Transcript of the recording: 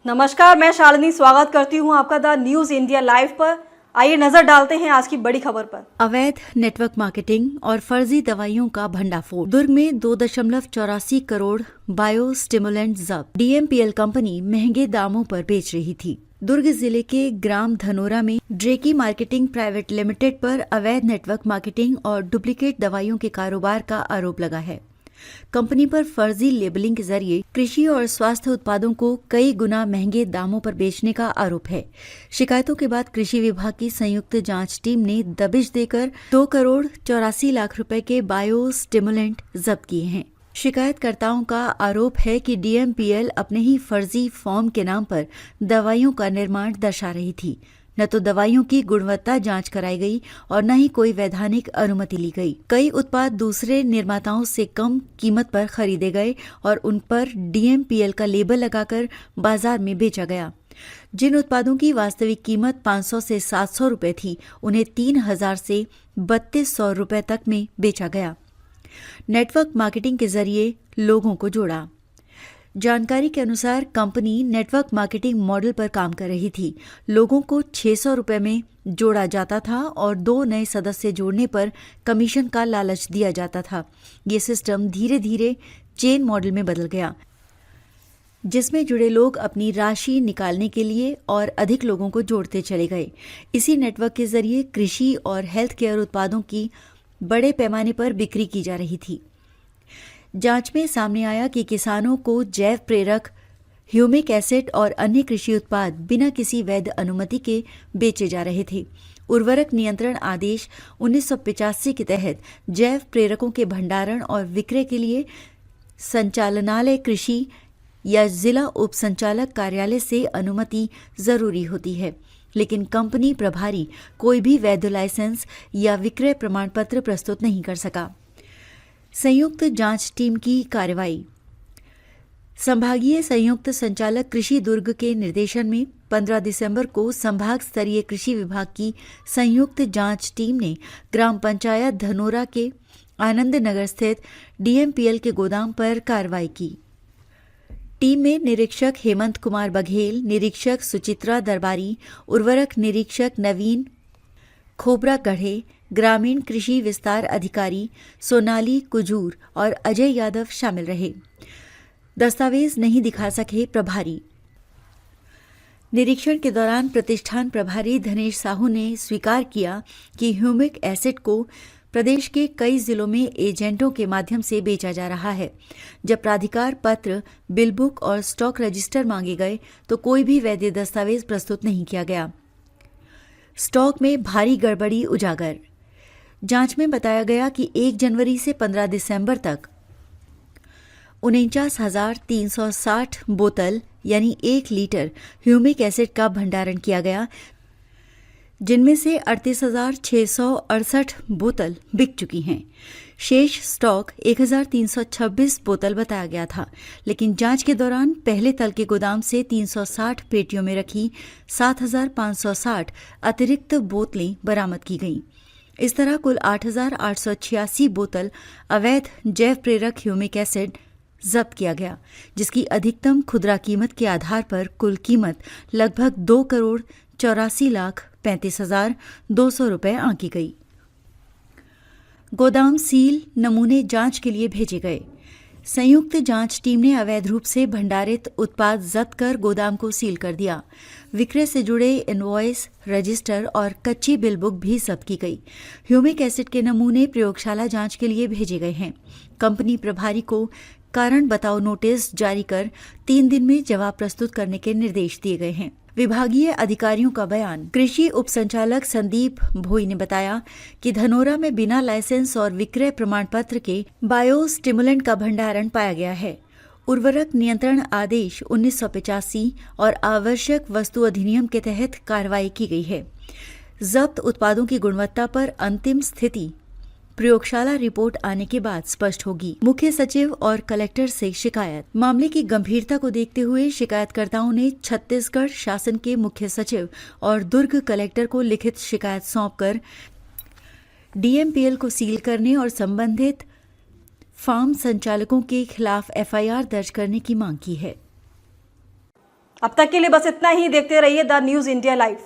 नमस्कार, मैं शालिनी स्वागत करती हूं आपका द न्यूज इंडिया लाइव पर। आइए नजर डालते हैं आज की बड़ी खबर पर। अवैध नेटवर्क मार्केटिंग और फर्जी दवाइयों का भंडाफोड़। दुर्ग में 2.84 करोड़ बायो स्टिमुलेंट जब्त। डीएमपीएल कंपनी महंगे दामों पर बेच रही थी। दुर्ग जिले के ग्राम धनोरा में ड्रेकी मार्केटिंग प्राइवेट लिमिटेड पर अवैध नेटवर्क मार्केटिंग और डुप्लीकेट दवाइयों के कारोबार का आरोप लगा है। कंपनी पर फर्जी लेबलिंग के जरिए कृषि और स्वास्थ्य उत्पादों को कई गुना महंगे दामों पर बेचने का आरोप है। शिकायतों के बाद कृषि विभाग की संयुक्त जांच टीम ने दबिश देकर 2 करोड़ 84 लाख रुपए के बायो स्टिमुलेंट जब्त किए हैं। शिकायतकर्ताओं का आरोप है कि डीएमपीएल अपने ही फर्जी फॉर्म के नाम पर दवाइयों का निर्माण दर्शा रही थी। न तो दवाइयों की गुणवत्ता जांच कराई गई और न ही कोई वैधानिक अनुमति ली गई। कई उत्पाद दूसरे निर्माताओं से कम कीमत पर खरीदे गए और उन पर डीएमपीएल का लेबल लगाकर बाजार में बेचा गया। जिन उत्पादों की वास्तविक कीमत 500 से 700 रुपए थी, उन्हें 3000 से 3200 रुपए तक में बेचा गया। नेटवर्क मार्केटिंग के जरिए लोगों को जोड़ा। जानकारी के अनुसार कंपनी नेटवर्क मार्केटिंग मॉडल पर काम कर रही थी। लोगों को 600 रुपए में जोड़ा जाता था और 2 नए सदस्य जोड़ने पर कमीशन का लालच दिया जाता था। ये सिस्टम धीरे धीरे चेन मॉडल में बदल गया, जिसमें जुड़े लोग अपनी राशि निकालने के लिए और अधिक लोगों को जोड़ते चले गए। इसी नेटवर्क के जरिए कृषि और हेल्थ केयर उत्पादों की बड़े पैमाने पर बिक्री की जा रही थी। जांच में सामने आया कि किसानों को जैव प्रेरक, ह्यूमिक एसिड और अन्य कृषि उत्पाद बिना किसी वैध अनुमति के बेचे जा रहे थे। उर्वरक नियंत्रण आदेश 1985 के तहत जैव प्रेरकों के भंडारण और विक्रय के लिए संचालनालय कृषि या जिला उप संचालक कार्यालय से अनुमति जरूरी होती है, लेकिन कंपनी प्रभारी कोई भी वैध लाइसेंस या विक्रय प्रमाण पत्र प्रस्तुत नहीं कर सका। संयुक्त जांच टीम की कार्रवाई। संभागीय संयुक्त संचालक कृषि दुर्ग के निर्देशन में 15 दिसंबर को संभाग स्तरीय कृषि विभाग की संयुक्त जांच टीम ने ग्राम पंचायत धनोरा के आनंद नगर स्थित डीएमपीएल के गोदाम पर कार्रवाई की। टीम में निरीक्षक हेमंत कुमार बघेल, निरीक्षक सुचित्रा दरबारी, उर्वरक निरीक्षक नवीन खोबरा गढ़े, ग्रामीण कृषि विस्तार अधिकारी सोनाली कुजूर और अजय यादव शामिल रहे। दस्तावेज नहीं दिखा सके प्रभारी। निरीक्षण के दौरान प्रतिष्ठान प्रभारी धनेश साहू ने स्वीकार किया कि ह्यूमिक एसिड को प्रदेश के कई जिलों में एजेंटों के माध्यम से बेचा जा रहा है। जब प्राधिकार पत्र, बिल बुक और स्टॉक रजिस्टर मांगे गए तो कोई भी वैध दस्तावेज प्रस्तुत नहीं किया गया। स्टॉक में भारी गड़बड़ी उजागर। जांच में बताया गया कि 1 जनवरी से 15 दिसंबर तक 49,360 बोतल यानी 1 लीटर ह्यूमिक एसिड का भंडारण किया गया, जिनमें से 38,668 बोतल बिक चुकी हैं। शेष स्टॉक 1,326 बोतल बताया गया था, लेकिन जांच के दौरान पहले तल के गोदाम से 360 पेटियों में रखी 7,560 अतिरिक्त बोतलें बरामद की गईं। इस तरह कुल 8,886 बोतल अवैध जैव प्रेरक ह्यूमिक एसिड जब्त किया गया, जिसकी अधिकतम खुदरा कीमत के आधार पर कुल कीमत लगभग 2 करोड़ 84 लाख 35,200 रुपए आंकी गई। गोदाम सील, नमूने जांच के लिए भेजे गए। संयुक्त जांच टीम ने अवैध रूप से भंडारित उत्पाद जब्त कर गोदाम को सील कर दिया। विक्रय से जुड़े इनवॉइस, रजिस्टर और कच्ची बिल बुक भी जब्त की गई। ह्यूमिक एसिड के नमूने प्रयोगशाला जांच के लिए भेजे गए हैं। कंपनी प्रभारी को कारण बताओ नोटिस जारी कर 3 दिन में जवाब प्रस्तुत करने के निर्देश दिए गए हैं। विभागीय अधिकारियों का बयान। कृषि उप संचालक संदीप भोई ने बताया कि धनोरा में बिना लाइसेंस और विक्रय प्रमाण पत्र के बायो स्टिमुलेंट का भंडारण पाया गया है। उर्वरक नियंत्रण आदेश 1985 और आवश्यक वस्तु अधिनियम के तहत कार्रवाई की गई है। जब्त उत्पादों की गुणवत्ता पर अंतिम स्थिति प्रयोगशाला रिपोर्ट आने के बाद स्पष्ट होगी। मुख्य सचिव और कलेक्टर से शिकायत। मामले की गंभीरता को देखते हुए शिकायतकर्ताओं ने छत्तीसगढ़ शासन के मुख्य सचिव और दुर्ग कलेक्टर को लिखित शिकायत सौंपकर डीएमपीएल को सील करने और संबंधित फार्म संचालकों के खिलाफ एफआईआर दर्ज करने की मांग की है। अब तक के लिए बस इतना ही। देखते रहिए द न्यूज़ इंडिया लाइव।